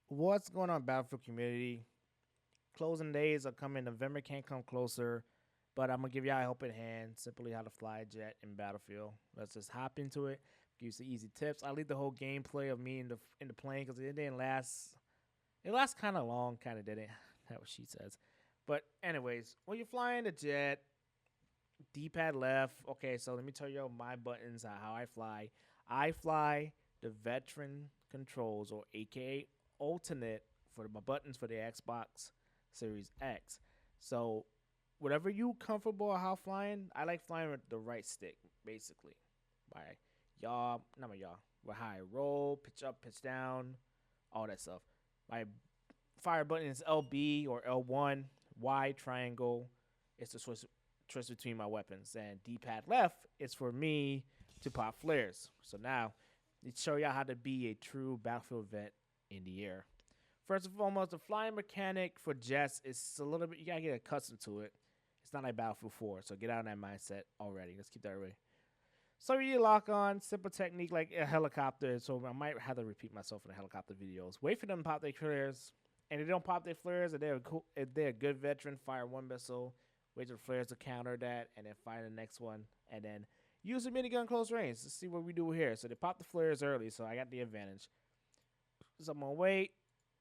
What's going on, Battlefield community? Closing days are coming. November can't come closer, but I'm gonna give y'all a helping hand. Simply how to fly a jet in Battlefield. Let's just hop into it. Give you some easy tips. I leave the whole gameplay of me in the plane because it didn't last. It lasts kind of long, kind of didn't. That's what she says. But anyways, when you're flying the jet, D-pad left. Okay, so let me tell you my buttons, how I fly. I fly the veteran controls, or AKA alternate, for my buttons for the Xbox Series X. So whatever you comfortable how flying, I like flying with the right stick, basically. By yaw, not my yaw, where how I roll, pitch up, pitch down, all that stuff. My fire button is LB or L1, Y triangle. It's the choice between my weapons. And D-pad left is for me to pop flares. So now, let's show y'all how to be a true Battlefield vet in the air. First and foremost, the flying mechanic for jets is a little bit, you gotta get accustomed to it. It's not like Battlefield 4, so get out of that mindset already. Let's keep that away. So you lock on, simple technique like a helicopter. So I might have to repeat myself in the helicopter videos. Wait for them to pop their flares, and if they don't pop their flares, if they're a good veteran, fire one missile, wait for the flares to counter that, and then fire the next one, and then use the minigun close range. Let's see what we do here. So they pop the flares early, so I got the advantage. So I'm gonna wait.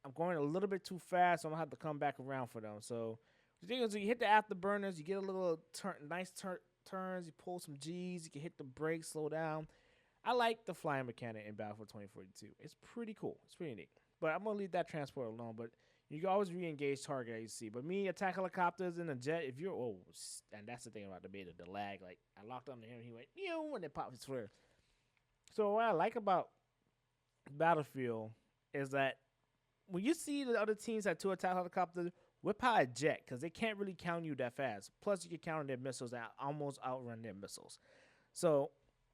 I'm going a little bit too fast, so I'm gonna have to come back around for them. So the thing is, you hit the afterburners, you get a little nice turns, you pull some G's, you can hit the brakes, slow down. I like the flying mechanic in Battlefield 2042. It's pretty cool. It's pretty neat. But I'm gonna leave that transport alone. But you can always re-engage target as you see. But me attack helicopters in a jet, if you're and that's the thing about the beta, the lag. Like I locked onto him, he went and then popped his flare. So what I like about Battlefield is that when you see the other teams that two attack helicopters, whip out a jet because they can't really counter you that fast. Plus, you can counter their missiles and almost outrun their missiles. So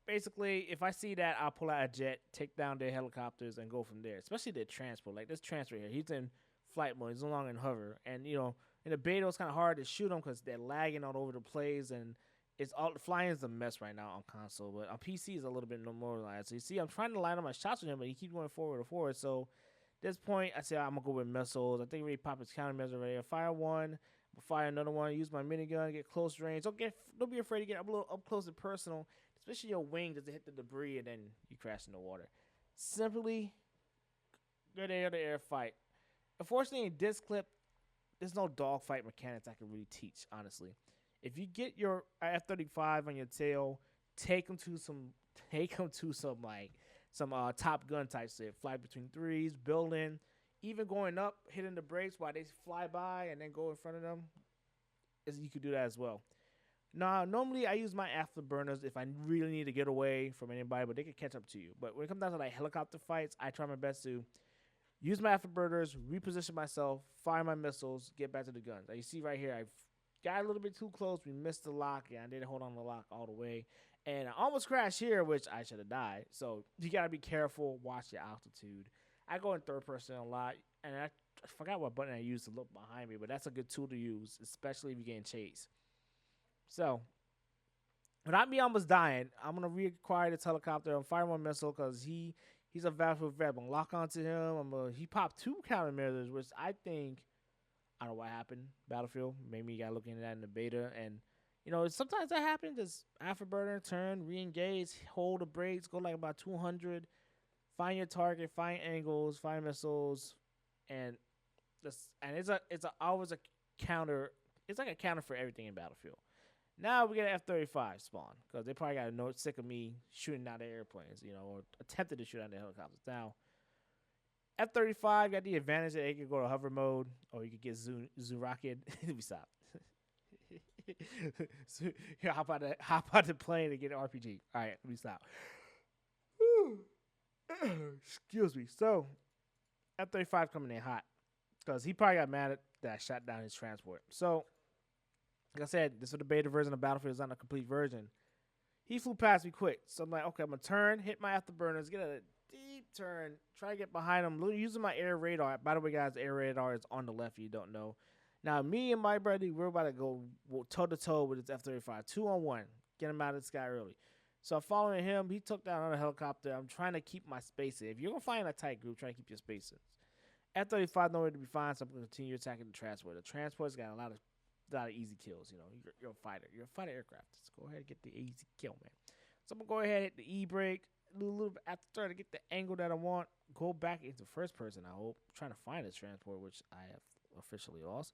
basically, if I see that, I'll pull out a jet, take down their helicopters, and go from there. Especially their transport. Like this transfer here, he's in flight mode. He's no longer in hover. And in the beta, it's kind of hard to shoot them because they're lagging all over the place, and it's all flying is a mess right now on console. But on PC, is a little bit more reliant. So you see, I'm trying to line up my shots with him, but he keeps going forward and forward. So this point, I say I'm gonna go with missiles. I think we pop his countermeasure already. I fire one, fire another one. Use my minigun, get close range. Don't be afraid to get a little up close and personal. Especially your wing doesn't hit the debris and then you crash in the water. Simply good air to air fight. Unfortunately, in this clip, there's no dogfight mechanics I can really teach. Honestly, if you get your F-35 on your tail, take them to some, take them to some Top Gun type shit. Fly between threes, building, even going up, hitting the brakes while they fly by and then go in front of them. You could do that as well. Now, normally I use my afterburners if I really need to get away from anybody, but they can catch up to you. But when it comes down to like helicopter fights, I try my best to use my afterburners, reposition myself, fire my missiles, get back to the guns. Like you see right here, I got a little bit too close. We missed the lock, and I didn't hold on to the lock all the way. And I almost crashed here, which I should have died. So you got to be careful, watch your altitude. I go in third person a lot, and I forgot what button I used to look behind me, but that's a good tool to use, especially if you're getting chased. So without me almost dying, I'm gonna reacquire this helicopter and fire one missile because he's a Battlefield vet. I'm gonna lock onto him. He popped two countermeasures, which I don't know what happened. Battlefield, maybe you gotta look into that in the beta. And sometimes that happens. Just afterburner, turn, re-engage, hold the brakes, go like about 200, find your target, find angles, find missiles, and it's always a counter. It's like a counter for everything in Battlefield. Now we get an F-35 spawn because they probably got a note sick of me shooting out the airplanes, or attempted to shoot out the helicopters. Now F-35 got the advantage that it can go to hover mode, or you could get zoo rocket. Let me stop. So, here, hop out the plane and get an RPG. All right, let me stop. Excuse me. So F-35 coming in hot because he probably got mad at that I shot down his transport. So like I said, this is the beta version of Battlefield. It's not a complete version. He flew past me quick. So I'm like, okay, I'm going to turn, hit my afterburners, get a deep turn, try to get behind him, using my air radar. By the way, guys, air radar is on the left if you don't know. Now, me and my buddy, we're about to go toe-to-toe with his F-35. 2-on-1. Get him out of the sky early. So I'm following him. He took down on a helicopter. I'm trying to keep my spacing. If you're going to fly in a tight group, try to keep your spacing. F-35 nowhere to be found, so I'm going to continue attacking the transport. The transport's got a lot of easy kills. You know, you're a fighter. You're a fighter aircraft. Just go ahead and get the easy kill, man. So I'm going to go ahead and hit the E-brake. A little bit after trying to get the angle that I want. Go back into first person, I hope. I'm trying to find this transport, which I have officially lost.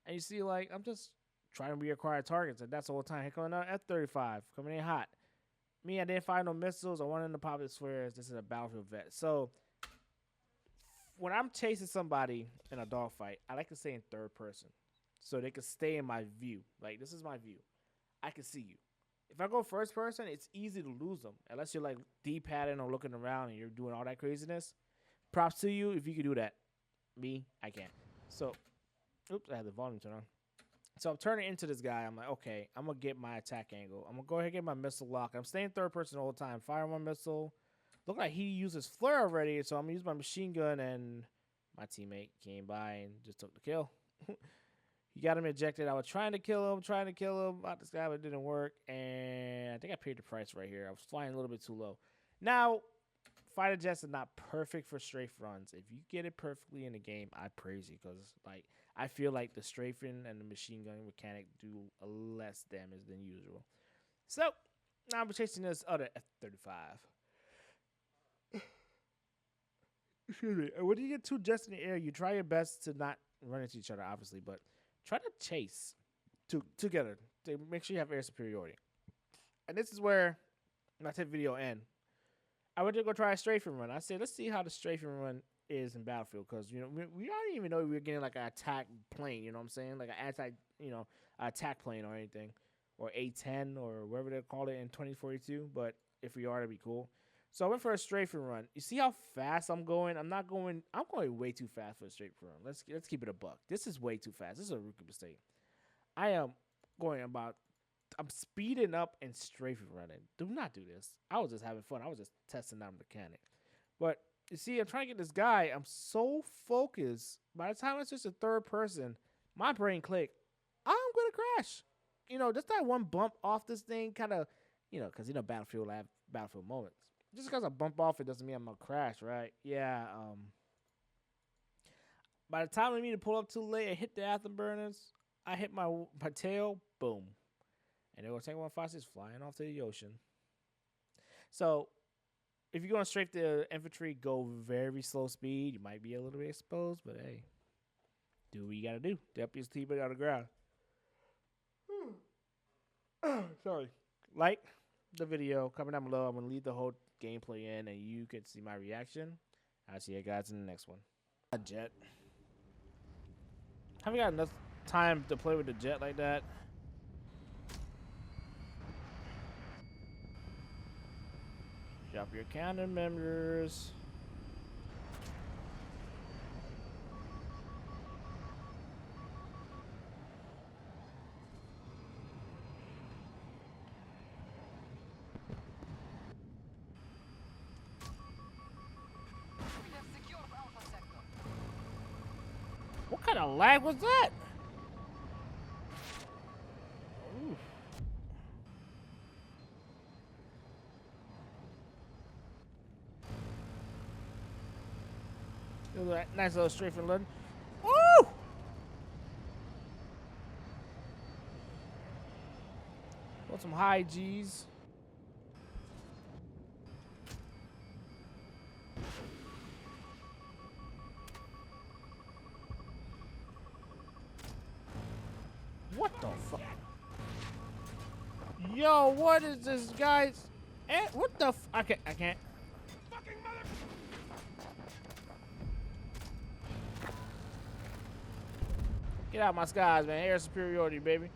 And you see, like, I'm just trying to reacquire targets, and that's the whole time. Here coming out F-35, coming in hot. Me, I didn't find no missiles. I wanted to pop the squares. This is a Battlefield vet. So when I'm chasing somebody in a dogfight, I like to stay in third person so they can stay in my view. Like, this is my view. I can see you. If I go first person, it's easy to lose them unless you're like D-padding or looking around and you're doing all that craziness. Props to you if you can do that. Me, I can't. So, oops, I had the volume turned on. So I'm turning into this guy. I'm like, okay, I'm going to get my attack angle. I'm going to go ahead and get my missile lock. I'm staying third person all the time. Fire one missile. Look like he uses flare already, so I'm going to use my machine gun, and my teammate came by and just took the kill. He got him ejected. I was trying to kill him about this guy, but it didn't work, and I think I paid the price right here. I was flying a little bit too low. Now, fighter jets are not perfect for strafe runs. If you get it perfectly in the game, I praise you, because like I feel like the strafing and the machine gun mechanic do less damage than usual. So now I'm chasing this other F-35. Excuse me. When you get two jets in the air, you try your best to not run into each other, obviously, but try to chase together to make sure you have air superiority. And this is where my tip video end. I went to go try a strafing run. I said, let's see how the strafing run is in Battlefield, because you know we don't even know we were getting like an attack plane. You know what I'm saying? Like an attack plane or anything, or A-10 or whatever they call it in 2042. But if we are, that'd be cool. So I went for a strafing run. You see how fast I'm going? I'm going way too fast for a strafing run. Let's keep it a buck. This is way too fast. This is a rookie mistake. I'm speeding up and strafing running. Do not do this. I was just having fun. I was just testing out a mechanic. But you see, I'm trying to get this guy. I'm so focused. By the time it's just a third person, my brain clicked. I'm going to crash. You know, just that one bump off this thing kind of, you know, because, you know, Battlefield, I have Battlefield moments. Just because I bump off, it doesn't mean I'm going to crash, right? Yeah. By the time I need to pull up too late, I hit the afterburners. I hit my tail. Boom. And it will take 156 flying off to the ocean. So, if you're going to strafe the infantry, go very slow speed. You might be a little bit exposed, but hey, do what you got to do. Up your teammate out of the ground. Sorry. Like the video, comment down below. I'm going to leave the whole gameplay in, and you can see my reaction. I'll see you guys in the next one. A jet. Haven't got enough time to play with the jet like that. Drop your cannon members. What kind of lag was that? Oof. Nice little strafing run. Woo! Want some high G's. What the fuck? Yo, what is this, guys? What the I can't. Get out my skies, man. Air superiority, baby.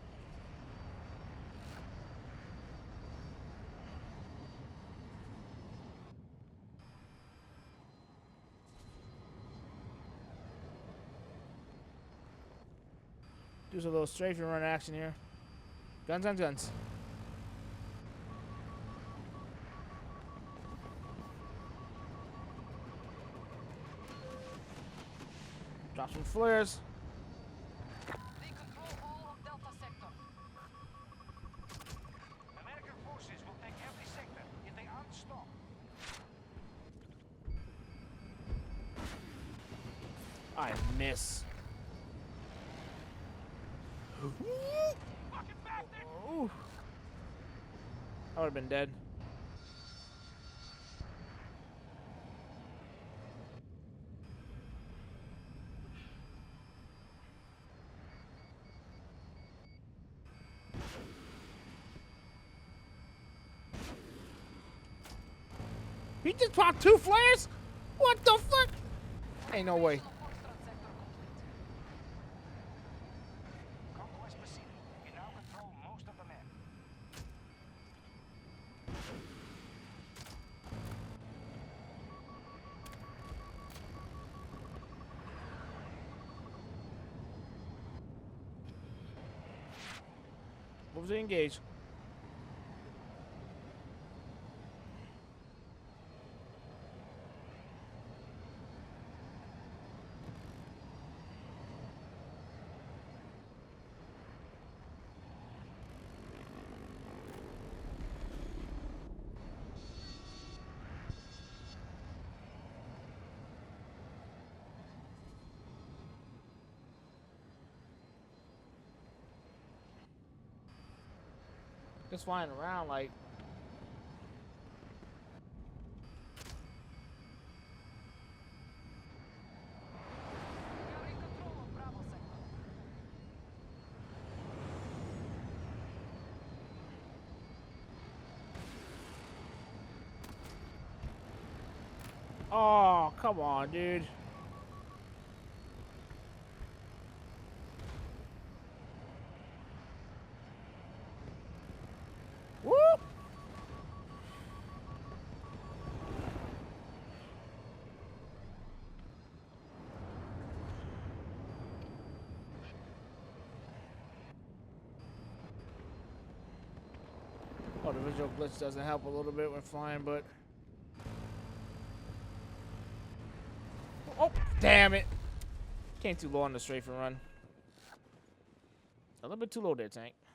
Do a little strafing run action here. Guns on guns. Drop some flares. They control all of Delta Sector. American forces will take every sector if they aren't stopped. I miss. Ooh. I would have been dead. He just popped 2 flares? What the fuck? Ain't no way. Foxtrot sector complete. Conquest proceeding. You now control most of the map. Move to engage. Just flying around like. We are in control of Bravo sector. Oh, come on, dude. Whoop! Oh, the visual glitch doesn't help a little bit when flying, but. Oh, damn it. Came too low on the strafing run. A little bit too low there, tank.